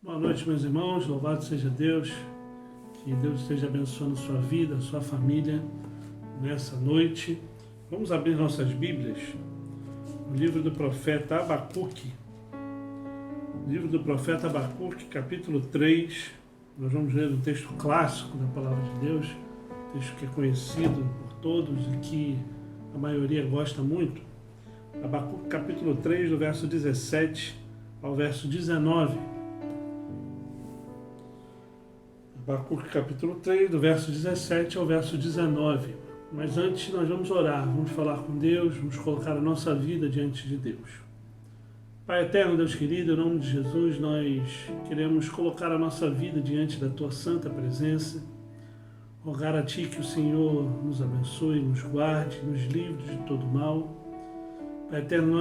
Boa noite, meus irmãos, louvado seja Deus, que Deus esteja abençoando a sua vida, a sua família nessa noite. Vamos abrir nossas Bíblias no livro do profeta Abacuque. Livro do profeta Abacuque, capítulo 3. Nós vamos ler um texto clássico da palavra de Deus, texto que é conhecido por todos e que a maioria gosta muito. Abacuque, capítulo 3, do verso 17 ao verso 19. Abacuque capítulo 3, do verso 17 ao verso 19. Mas antes nós vamos orar, vamos falar com Deus, vamos colocar a nossa vida diante de Deus. Pai eterno, Deus querido, em nome de Jesus, nós queremos colocar a nossa vida diante da Tua santa presença, rogar a Ti que o Senhor nos abençoe, nos guarde, nos livre de todo mal. Pai eterno,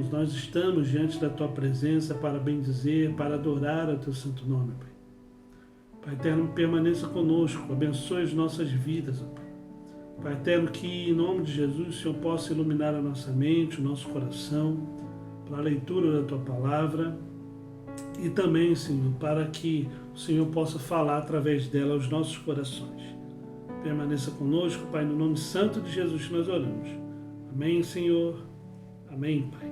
nós estamos diante da Tua presença para bendizer, para adorar o Teu santo nome, Pai. Pai eterno, permaneça conosco, abençoe as nossas vidas, Pai. Pai eterno, que em nome de Jesus o Senhor possa iluminar a nossa mente, o nosso coração, para a leitura da Tua palavra e também, Senhor, para que o Senhor possa falar através dela aos nossos corações. Permaneça conosco, Pai, no nome santo de Jesus que nós oramos. Amém, Senhor. Amém, Pai.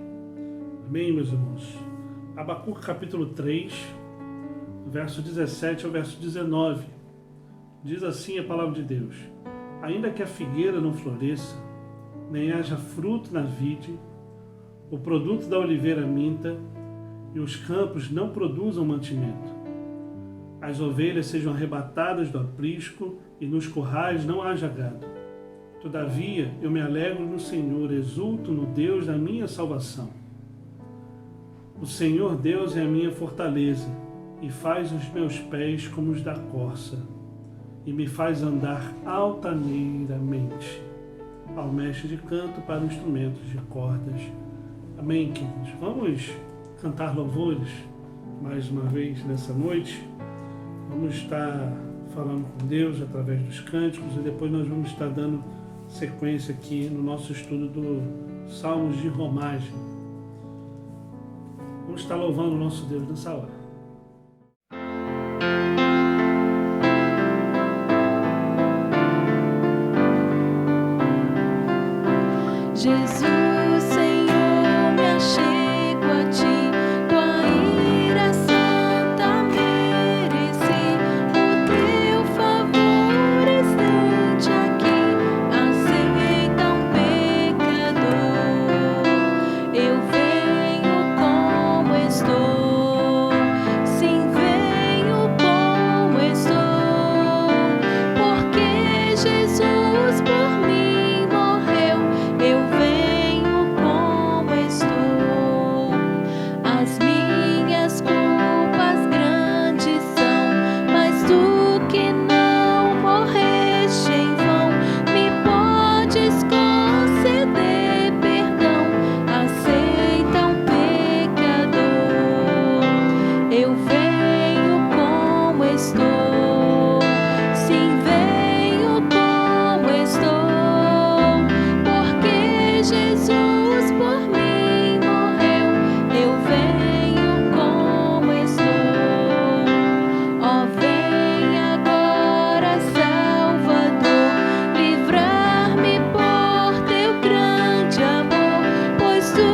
Amém, meus irmãos. Abacuque capítulo 3, verso 17 ao verso 19. Diz assim a palavra de Deus: ainda que a figueira não floresça, nem haja fruto na vide, o produto da oliveira minta, e os campos não produzam mantimento, as ovelhas sejam arrebatadas do aprisco, e nos currais não haja gado. Todavia eu me alegro no Senhor, exulto no Deus da minha salvação. O Senhor Deus é a minha fortaleza, e faz os meus pés como os da corça, e me faz andar altaneiramente. Ao mestre de canto para instrumentos de cordas. Amém, queridos? Vamos cantar louvores mais uma vez nessa noite. Vamos estar falando com Deus através dos cânticos e depois nós vamos estar dando sequência aqui no nosso estudo do Salmos de Romagem. Vamos estar louvando o nosso Deus nessa hora. Jesus, Senhor, me achego a Ti, Tua ira santa mereci, o Teu favor estende aqui, aceita um pecador. Eu venho como estou, sim, venho como estou, porque Jesus por mim morreu. Eu venho como estou. As minhas culpas grandes são, mas Tu que não morreste em vão, me podes conceder perdão. Aceita um pecador. Eu venho como estou, sim, venho como estou, porque Jesus por mim morreu. Eu venho como estou. Ó, vem agora, Salvador, livrar-me por Teu grande amor, pois Tu,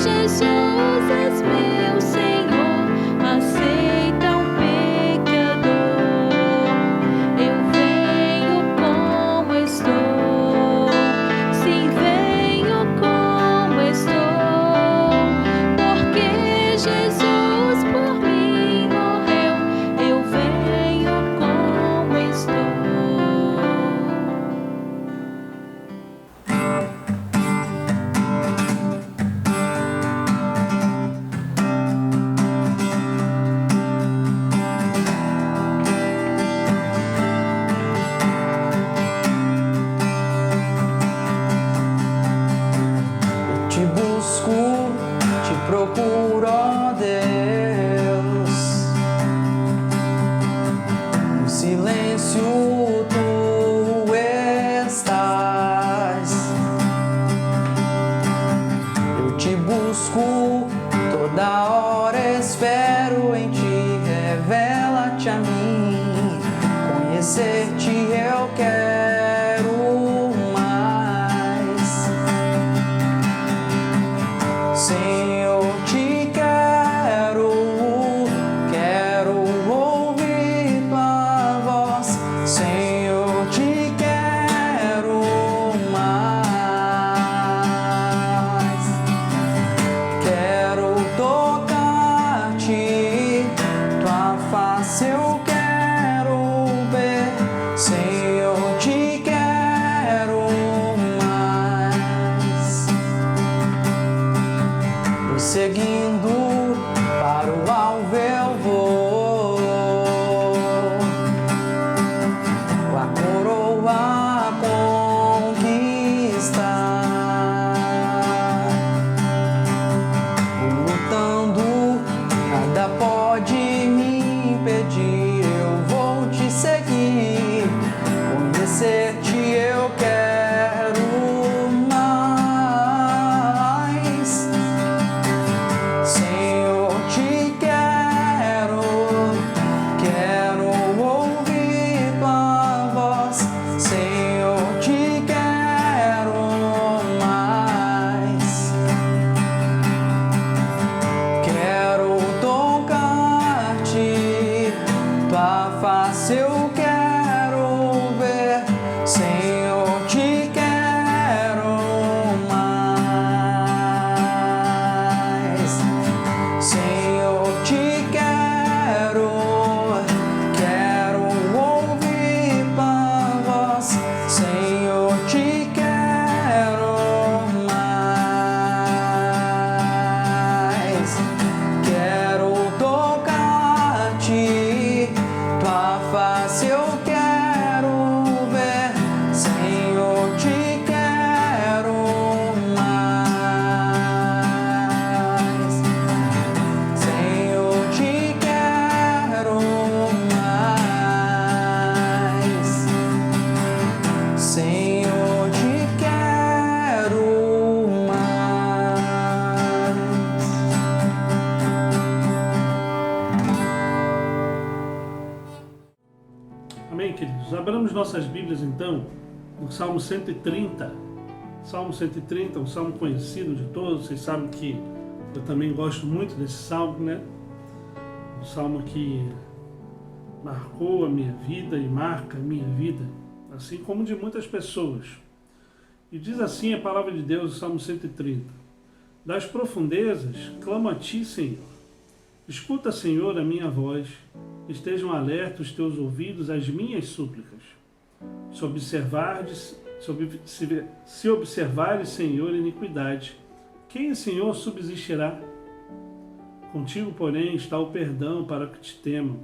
Jesus, és meu Senhor. Aceita somente a mim. Conhecer-te eu quero mais. Senhor, te quero ouvir tua voz. Senhor, te quero mais. Quero tocar-te, tua face eu quero ver. Senhor, te quero mais. Prosseguindo para o alvo eu vou, a coroa conquistar. Lutando, nada pode me impedir. Eu vou te seguir, conhecer-te eu quero mais. Senhor, te quero ouvir tua voz. Senhor, te quero mais. Quero tocar-te, tua face eu quero ver. Senhor, te quero mais. Senhor, te quero ouvir tua voz. Senhor, te quero mais. Quero tocar-te, tua face eu quero ver. Senhor, te quero mais. Senhor, te quero mais. Senhor, te quero mais. Amém, queridos? Abramos nossas Bíblias, então, no Salmo 130. Salmo 130, um salmo conhecido de todos. Vocês sabem que eu também gosto muito desse salmo, né? Um salmo que marcou a minha vida e marca a minha vida, assim como de muitas pessoas. E diz assim a palavra de Deus, o Salmo 130. Das profundezas, clamo a ti, Senhor. Escuta, Senhor, a minha voz. Estejam alertos os teus ouvidos às minhas súplicas. Se observares, Senhor, iniquidade, quem, Senhor, subsistirá? Contigo, porém, está o perdão para que te temam.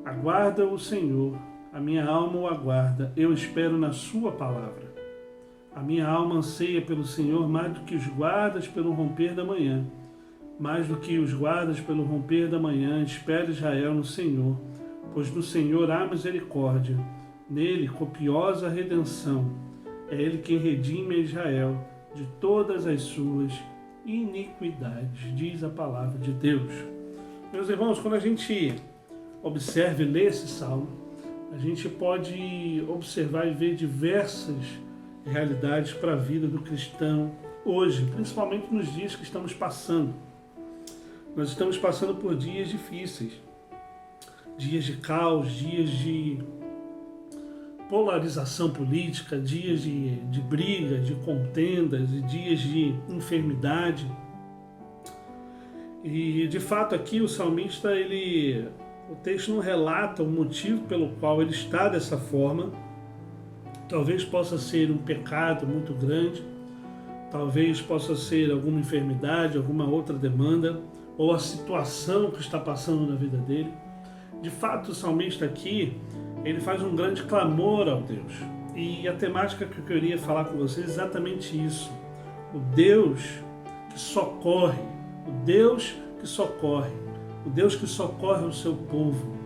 Aguarda o Senhor, a minha alma o aguarda, eu espero na sua palavra. A minha alma anseia pelo Senhor mais do que os guardas pelo romper da manhã. Mais do que os guardas pelo romper da manhã, espera Israel no Senhor, pois no Senhor há misericórdia, nele copiosa redenção. É ele quem redime a Israel de todas as suas iniquidades, diz a palavra de Deus. Meus irmãos, quando a gente observa e lê esse salmo, a gente pode observar e ver diversas realidades para a vida do cristão hoje, principalmente nos dias que estamos passando. Nós estamos passando por dias difíceis, dias de caos, dias de polarização política, dias de briga, de contendas e dias de enfermidade. E de fato aqui o salmista, o texto não relata o motivo pelo qual ele está dessa forma. Talvez possa ser um pecado muito grande, talvez possa ser alguma enfermidade, alguma outra demanda, ou a situação que está passando na vida dele. De fato, o salmista aqui, ele faz um grande clamor ao Deus. E a temática que eu queria falar com vocês é exatamente isso. O Deus que socorre, o Deus que socorre, o Deus que socorre o seu povo.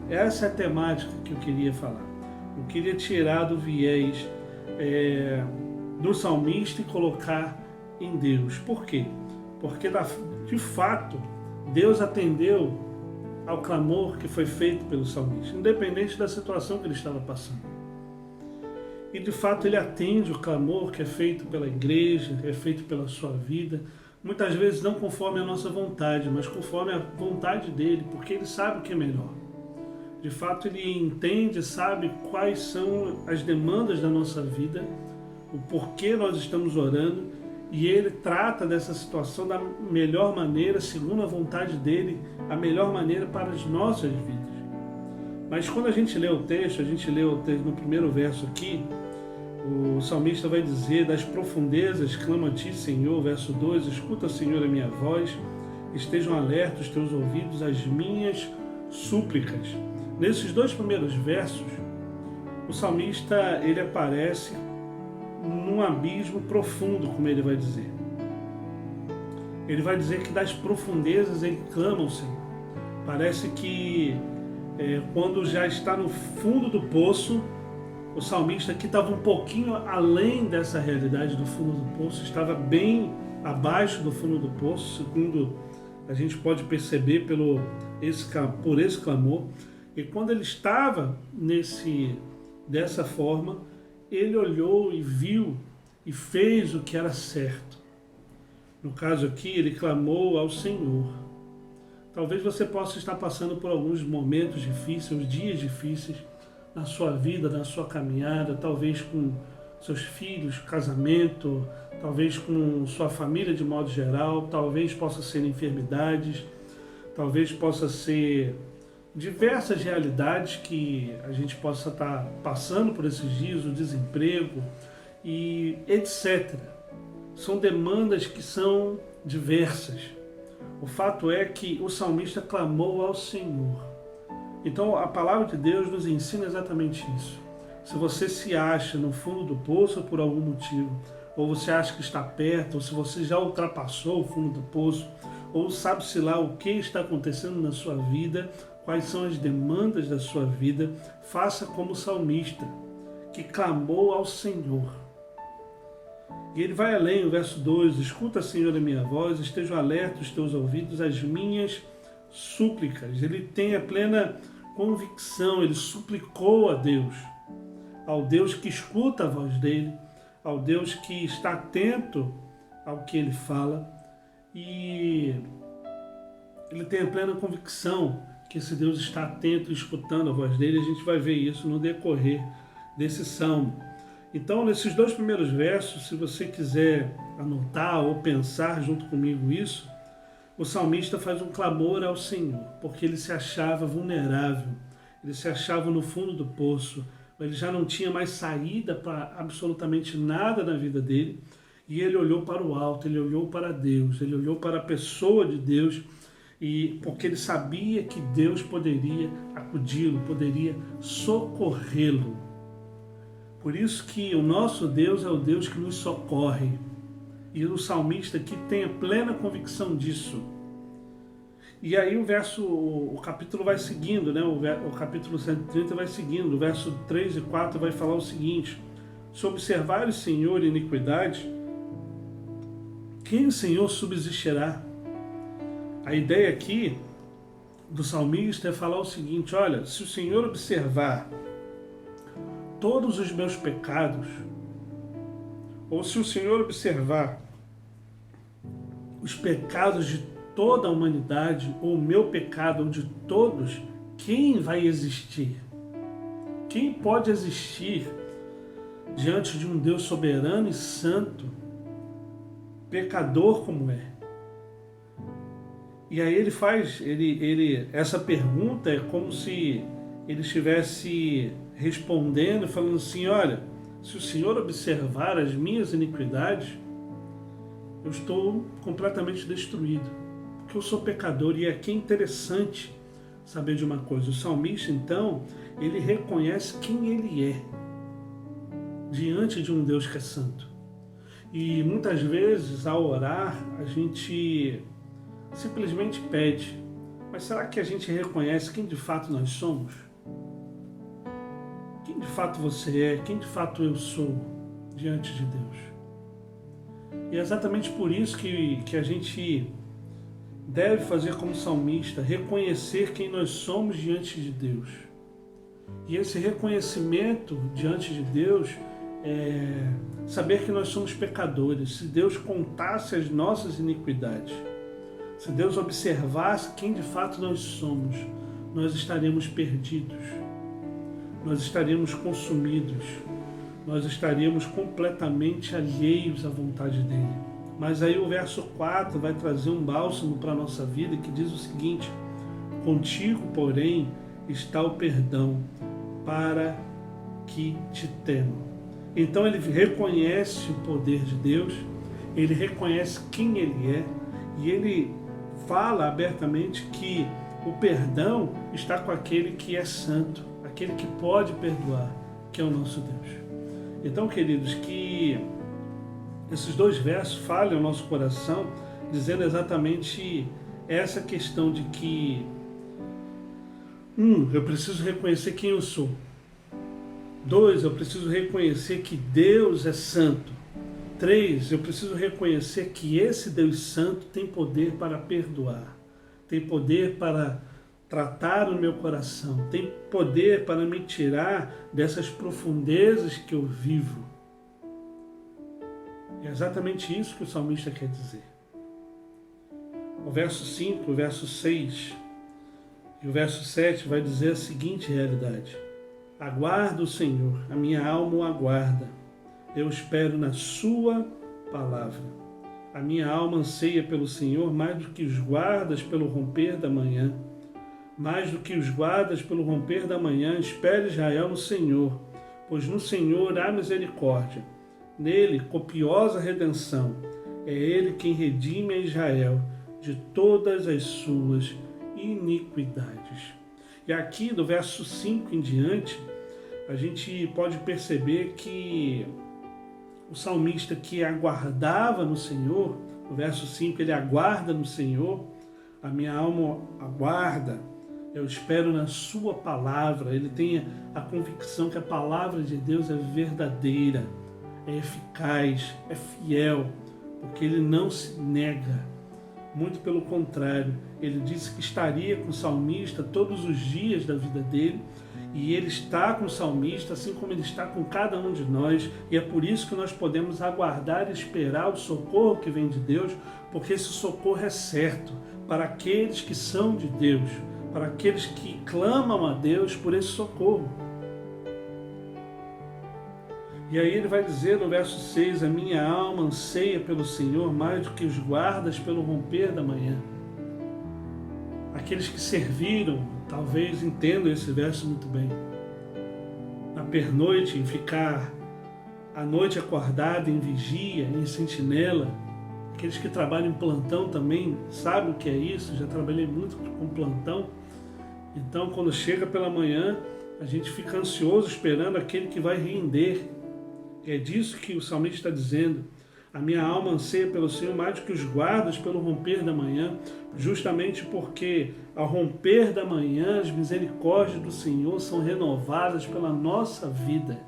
Essa é a temática que eu queria falar. Eu queria tirar do viés do salmista e colocar em Deus. Por quê? Porque, de fato, Deus atendeu ao clamor que foi feito pelo salmista, independente da situação que ele estava passando. E de fato ele atende o clamor que é feito pela igreja, que é feito pela sua vida, muitas vezes não conforme a nossa vontade, mas conforme a vontade dele, porque ele sabe o que é melhor. De fato ele entende, sabe quais são as demandas da nossa vida, o porquê nós estamos orando, e ele trata dessa situação da melhor maneira, segundo a vontade dele, a melhor maneira para as nossas vidas. Mas quando a gente lê o texto, no primeiro verso aqui, o salmista vai dizer: das profundezas clamo a ti, Senhor, verso 2, escuta, Senhor, a minha voz, estejam alertos os teus ouvidos às minhas súplicas. Nesses dois primeiros versos, o salmista ele aparece num abismo profundo, como ele vai dizer. Ele vai dizer que das profundezas ele clama ao Senhor. Parece que quando já está no fundo do poço, o salmista aqui estava um pouquinho além dessa realidade do fundo do poço, estava bem abaixo do fundo do poço, segundo a gente pode perceber por esse clamor. E quando ele estava dessa forma, ele olhou e viu e fez o que era certo. No caso aqui, ele clamou ao Senhor. Talvez você possa estar passando por alguns momentos difíceis, dias difíceis na sua vida, na sua caminhada, talvez com seus filhos, casamento, talvez com sua família de modo geral, talvez possa ser enfermidades, talvez possa ser diversas realidades que a gente possa estar passando por esses dias, o desemprego e etc. São demandas que são diversas. O fato é que o salmista clamou ao Senhor. Então a palavra de Deus nos ensina exatamente isso. Se você se acha no fundo do poço por algum motivo, ou você acha que está perto, ou se você já ultrapassou o fundo do poço, ou sabe-se lá o que está acontecendo na sua vida, quais são as demandas da sua vida, faça como o salmista, que clamou ao Senhor. E ele vai além, o verso 2, escuta, Senhor, a minha voz, estejam alertos os teus ouvidos às minhas súplicas. Ele tem a plena convicção, ele suplicou a Deus, ao Deus que escuta a voz dele, ao Deus que está atento ao que ele fala, e ele tem a plena convicção que esse Deus está atento e escutando a voz dele. A gente vai ver isso no decorrer desse salmo. Então, nesses dois primeiros versos, se você quiser anotar ou pensar junto comigo isso, o salmista faz um clamor ao Senhor, porque ele se achava vulnerável, ele se achava no fundo do poço, ele já não tinha mais saída para absolutamente nada na vida dele, e ele olhou para o alto, ele olhou para Deus, ele olhou para a pessoa de Deus, e porque ele sabia que Deus poderia acudi-lo, poderia socorrê-lo. Por isso que o nosso Deus é o Deus que nos socorre. E o salmista aqui tem a plena convicção disso. E aí o capítulo vai seguindo, né? O capítulo 130 vai seguindo. O verso 3 e 4 vai falar o seguinte: se observares, Senhor, iniquidade, quem o Senhor subsistirá? A ideia aqui do salmista é falar o seguinte: olha, se o Senhor observar todos os meus pecados, ou se o Senhor observar os pecados de toda a humanidade, ou o meu pecado, ou de todos, quem vai existir? Quem pode existir diante de um Deus soberano e santo, pecador como é? E aí ele faz, essa pergunta é como se ele estivesse respondendo, falando assim: olha, se o Senhor observar as minhas iniquidades, eu estou completamente destruído, porque eu sou pecador. E aqui é interessante saber de uma coisa: o salmista, então, ele reconhece quem ele é diante de um Deus que é santo. E muitas vezes, ao orar, a gente simplesmente pede, mas será que a gente reconhece quem de fato nós somos? Quem de fato você é? Quem de fato eu sou diante de Deus? E é exatamente por isso que a gente deve fazer como salmista, reconhecer quem nós somos diante de Deus. E esse reconhecimento diante de Deus é saber que nós somos pecadores. Se Deus contasse as nossas iniquidades, se Deus observasse quem de fato nós somos, nós estaríamos perdidos, nós estaríamos consumidos, nós estaríamos completamente alheios à vontade dele. Mas aí o verso 4 vai trazer um bálsamo para a nossa vida que diz o seguinte: contigo, porém, está o perdão, para que te temam. Então ele reconhece o poder de Deus, ele reconhece quem ele é, e ele fala abertamente que o perdão está com aquele que é santo, aquele que pode perdoar, que é o nosso Deus. Então, queridos, que esses dois versos falem ao nosso coração, dizendo exatamente essa questão de que eu preciso reconhecer quem eu sou. 2, eu preciso reconhecer que Deus é santo. 3, eu preciso reconhecer que esse Deus santo tem poder para perdoar, tem poder para tratar o meu coração, tem poder para me tirar dessas profundezas que eu vivo. É exatamente isso que o salmista quer dizer. O verso 5, o verso 6 e o verso 7 vai dizer a seguinte realidade: aguardo o Senhor, a minha alma o aguarda, eu espero na sua palavra. A minha alma anseia pelo Senhor mais do que os guardas pelo romper da manhã. Mais do que os guardas pelo romper da manhã, espere Israel no Senhor, pois no Senhor há misericórdia. Nele, copiosa redenção. É Ele quem redime a Israel de todas as suas iniquidades. E aqui, do verso 5 em diante, a gente pode perceber que o salmista que aguardava no Senhor, no verso 5, ele aguarda no Senhor, a minha alma aguarda, eu espero na sua palavra. Ele tem a convicção que a palavra de Deus é verdadeira, é eficaz, é fiel, porque ele não se nega. Muito pelo contrário, ele disse que estaria com o salmista todos os dias da vida dele, e ele está com o salmista, assim como ele está com cada um de nós, e é por isso que nós podemos aguardar e esperar o socorro que vem de Deus, porque esse socorro é certo para aqueles que são de Deus, para aqueles que clamam a Deus por esse socorro. E aí ele vai dizer no verso 6, a minha alma anseia pelo Senhor mais do que os guardas pelo romper da manhã. Aqueles que serviram, talvez entendam esse verso muito bem. Na pernoite, em ficar a noite acordado, em vigia, em sentinela. Aqueles que trabalham em plantão também sabem o que é isso, já trabalhei muito com plantão. Então, quando chega pela manhã, a gente fica ansioso esperando aquele que vai render. É disso que o salmista está dizendo. A minha alma anseia pelo Senhor mais do que os guardas pelo romper da manhã, justamente porque ao romper da manhã as misericórdias do Senhor são renovadas pela nossa vida.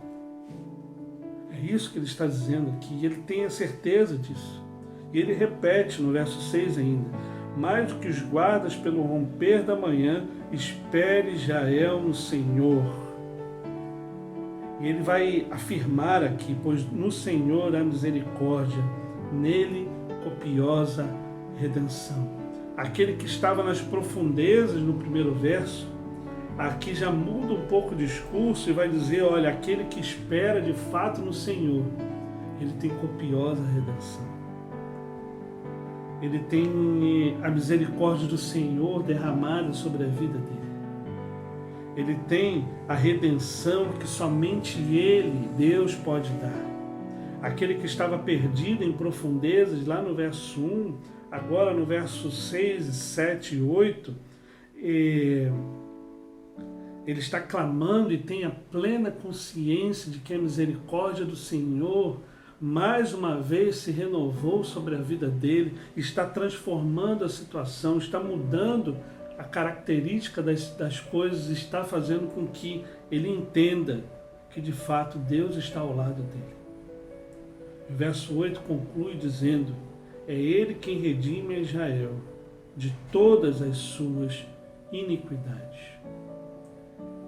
É isso que ele está dizendo aqui, e ele tem a certeza disso. E ele repete no verso 6 ainda, mais do que os guardas pelo romper da manhã, espere Israel no Senhor. E ele vai afirmar aqui, pois no Senhor há misericórdia, nele copiosa redenção. Aquele que estava nas profundezas no primeiro verso, aqui já muda um pouco o discurso e vai dizer, olha, aquele que espera de fato no Senhor, ele tem copiosa redenção. Ele tem a misericórdia do Senhor derramada sobre a vida dele. Ele tem a redenção que somente Ele, Deus, pode dar. Aquele que estava perdido em profundezas, lá no verso 1, agora no verso 6, 7 e 8, ele está clamando e tem a plena consciência de que a misericórdia do Senhor mais uma vez se renovou sobre a vida dele, está transformando a situação, está mudando a característica das coisas, está fazendo com que ele entenda que de fato Deus está ao lado dele. O verso 8 conclui dizendo, é Ele quem redime a Israel de todas as suas iniquidades.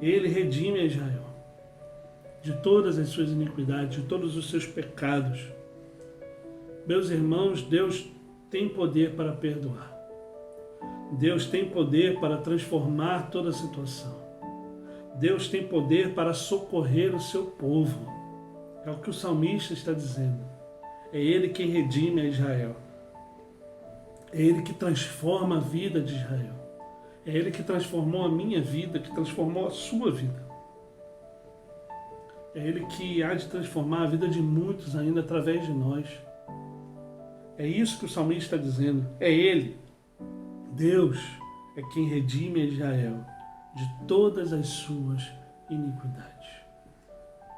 Ele redime a Israel de todas as suas iniquidades, de todos os seus pecados. Meus irmãos, Deus tem poder para perdoar. Deus tem poder para transformar toda a situação. Deus tem poder para socorrer o seu povo. É o que o salmista está dizendo. É Ele quem redime a Israel. É Ele que transforma a vida de Israel. É Ele que transformou a minha vida, que transformou a sua vida. É Ele que há de transformar a vida de muitos ainda através de nós. É isso que o salmista está dizendo. É Ele, Deus, é quem redime a Israel de todas as suas iniquidades.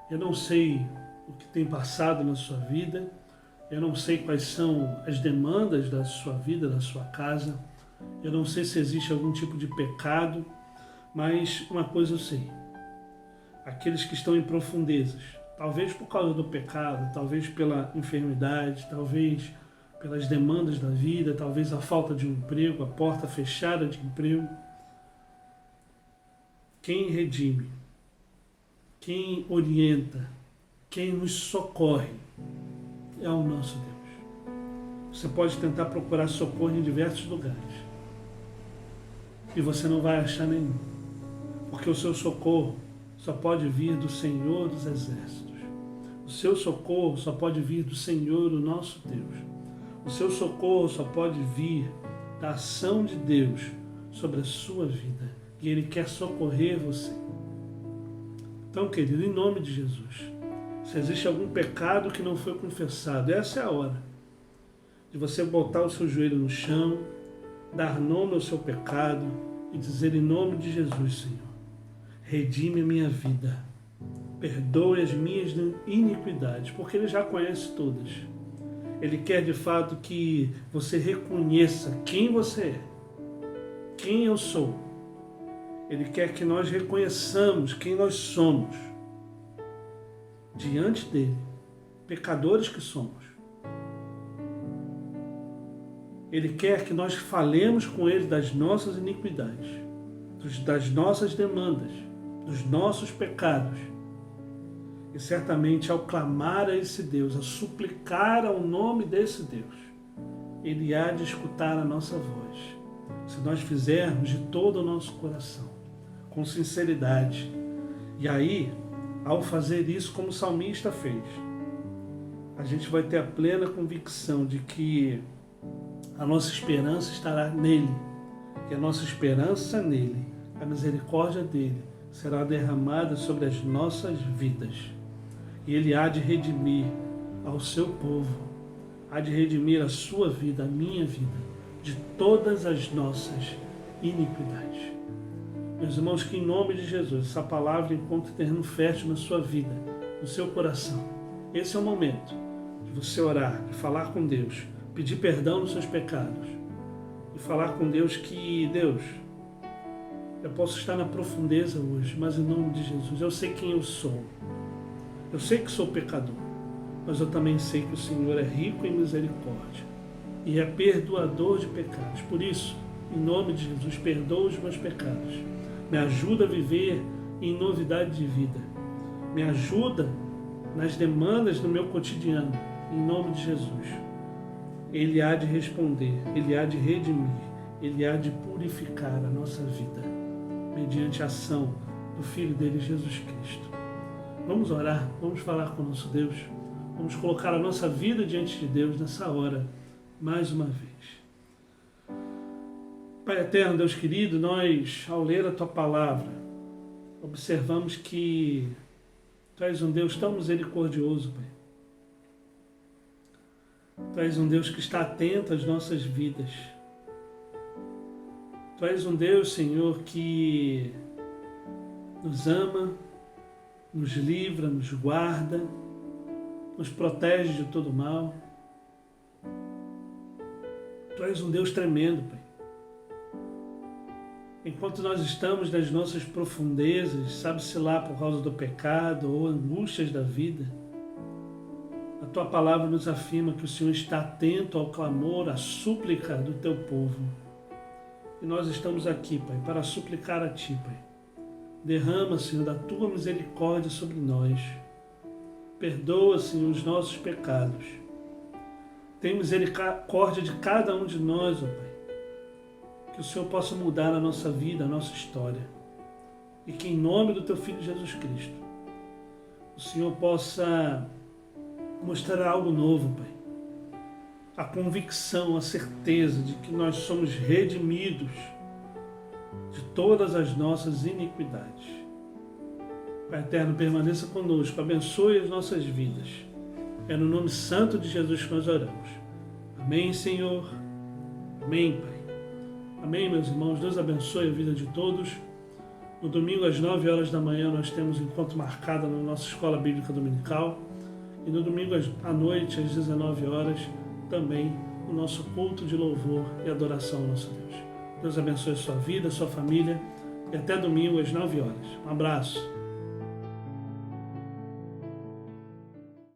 Eu não sei o que tem passado na sua vida, eu não sei quais são as demandas da sua vida, da sua casa, eu não sei se existe algum tipo de pecado, mas uma coisa eu sei: aqueles que estão em profundezas, talvez por causa do pecado, talvez pela enfermidade, talvez pelas demandas da vida, talvez a falta de um emprego, a porta fechada de emprego, quem redime, quem orienta, quem nos socorre é o nosso Deus. Você pode tentar procurar socorro em diversos lugares e você não vai achar nenhum, porque o seu socorro só pode vir do Senhor dos Exércitos. O seu socorro só pode vir do Senhor, o nosso Deus. O seu socorro só pode vir da ação de Deus sobre a sua vida. E Ele quer socorrer você. Então, querido, em nome de Jesus, se existe algum pecado que não foi confessado, essa é a hora de você botar o seu joelho no chão, dar nome ao seu pecado e dizer: em nome de Jesus, Senhor, redime a minha vida, perdoe as minhas iniquidades, porque Ele já conhece todas. Ele quer de fato que você reconheça quem você é, quem eu sou. Ele quer que nós reconheçamos quem nós somos diante dele, pecadores que somos. Ele quer que nós falemos com Ele das nossas iniquidades, das nossas demandas, dos nossos pecados. E certamente ao clamar a esse Deus, a suplicar ao nome desse Deus, Ele há de escutar a nossa voz. Se nós fizermos de todo o nosso coração, com sinceridade. E aí, ao fazer isso como o salmista fez, a gente vai ter a plena convicção de que a nossa esperança estará nele, que a nossa esperança nele, a misericórdia dele, será derramada sobre as nossas vidas. E Ele há de redimir ao seu povo, há de redimir a sua vida, a minha vida, de todas as nossas iniquidades. Meus irmãos, que em nome de Jesus, essa palavra encontre terreno fértil na sua vida, no seu coração. Esse é o momento de você orar, de falar com Deus, pedir perdão dos seus pecados e falar com Deus que, Deus, eu posso estar na profundeza hoje, mas em nome de Jesus, eu sei quem eu sou. Eu sei que sou pecador, mas eu também sei que o Senhor é rico em misericórdia e é perdoador de pecados. Por isso, em nome de Jesus, perdoa os meus pecados. Me ajuda a viver em novidade de vida. Me ajuda nas demandas do meu cotidiano, em nome de Jesus. Ele há de responder, Ele há de redimir, Ele há de purificar a nossa vida, mediante a ação do Filho dele, Jesus Cristo. Vamos orar, vamos falar com o nosso Deus, vamos colocar a nossa vida diante de Deus nessa hora, mais uma vez. Pai eterno, Deus querido, nós, ao ler a Tua palavra, observamos que Tu és um Deus tão misericordioso, Pai. Tu és um Deus que está atento às nossas vidas. Tu és um Deus, Senhor, que nos ama, nos livra, nos guarda, nos protege de todo mal. Tu és um Deus tremendo, Pai. Enquanto nós estamos nas nossas profundezas, sabe-se lá por causa do pecado ou angústias da vida, a Tua palavra nos afirma que o Senhor está atento ao clamor, à súplica do Teu povo. E nós estamos aqui, Pai, para suplicar a Ti, Pai. Derrama, Senhor, da Tua misericórdia sobre nós. Perdoa, Senhor, os nossos pecados. Tem misericórdia de cada um de nós, ó Pai. Que o Senhor possa mudar a nossa vida, a nossa história. E que em nome do Teu Filho Jesus Cristo, o Senhor possa mostrar algo novo, Pai. A convicção, a certeza de que nós somos redimidos de todas as nossas iniquidades. Pai eterno, permaneça conosco, abençoe as nossas vidas. É no nome santo de Jesus que nós oramos. Amém, Senhor. Amém, Pai. Amém, meus irmãos. Deus abençoe a vida de todos. No domingo, às 9 horas da manhã, nós temos encontro marcado na nossa Escola Bíblica Dominical. E no domingo, à noite, às 19 horas, também o nosso culto de louvor e adoração ao nosso Deus. Deus abençoe a sua vida, a sua família. E até domingo, às 9 horas. Um abraço.